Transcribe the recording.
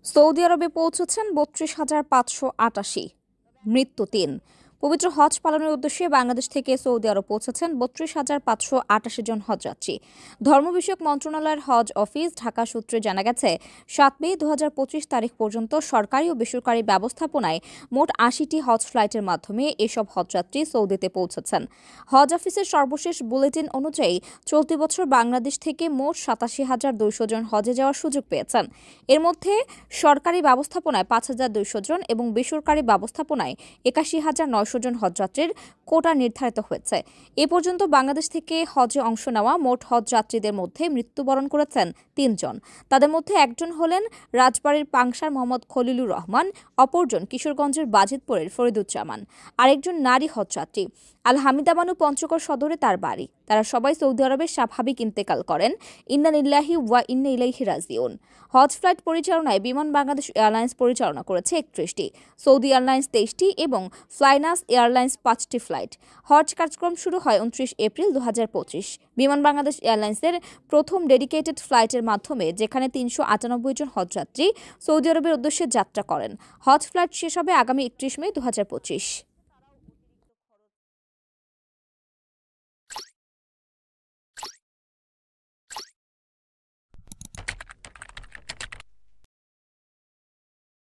Saudi আরবে পৌঁছেছেন ৩২,৫৮৮। মৃত্যু ৩। পবিত্র হজ পালনের উদ্দেশ্যে বাংলাদেশ থেকে সৌদি আরব পৌঁছেছেন ৩২,৫৮৮ জন হজযাত্রী। ধর্ম বিষয়ক মন্ত্রণালয়ের হজ অফিস ঢাকা সূত্রে জানা গেছে, ৭ মে ২০২৫ তারিখ পর্যন্ত সরকারি ও বেসরকারি ব্যবস্থাপনায় মোট ৮০টি হজ ফ্লাইটের মাধ্যমে এসব হজযাত্রী সৌদিতে পৌঁছেছেন। হজ অফিসের সর্বশেষ বুলেটিন অনুযায়ী চলতি বছর বাংলাদেশ থেকে মোট ৮৭,২০০ জন হজে যাওয়ার সুযোগ পেয়েছেন। এর মধ্যে সরকারি ব্যবস্থাপনায় ৫,২০০ জন এবং বেসরকারি ব্যবস্থাপনায় ৮১,৯০০ জন হজযাত্রীর কোটা নির্ধারিত হয়েছে। এ পর্যন্ত বাংলাদেশ থেকে হজে অংশ নেওয়া মোট হজযাত্রীদের মধ্যে মৃত্যুবরণ করেছেন ৩ জন। তাদের মধ্যে একজন হলেন রাজবাড়ীর পাংশার মোহাম্মদ খলিলুর রহমান, অপরজন কিশোরগঞ্জের বাজিতপুরের ফরিদুজ্জামান। আরেকজন নারী হজযাত্রী। আল হামিদা বানু পঞ্চগড় সদরে তার বাড়ি। তারা সবাই সৌদি আরবের স্বাভাবিক ইন্তেকাল করেন। ইন্না লিল্লাহি ওয়া ইন্না ইলাইহি রাজিউন। হজ ফ্লাইট পরিচালনায় বিমান বাংলাদেশ এয়ারলাইন্স পরিচালনা করেছে ৩১টি, সৌদি এয়ারলাইন্স ২৩টি এবং ফ্লাইনাস এয়ারলাইন্স ৫টি ফ্লাইট। হজ কার্যক্রম শুরু হয় ২৯ এপ্রিল ২০২৫। বিমান বাংলাদেশ এয়ারলাইন্সের প্রথম ডেডিকেটেড ফ্লাইটের মাধ্যমে যেখানে ৩৯৮ জন হজযাত্রী সৌদি আরবের উদ্দেশ্যে যাত্রা করেন। হজ ফ্লাইট শেষ হবে আগামী ৩১ মে ২০২৫।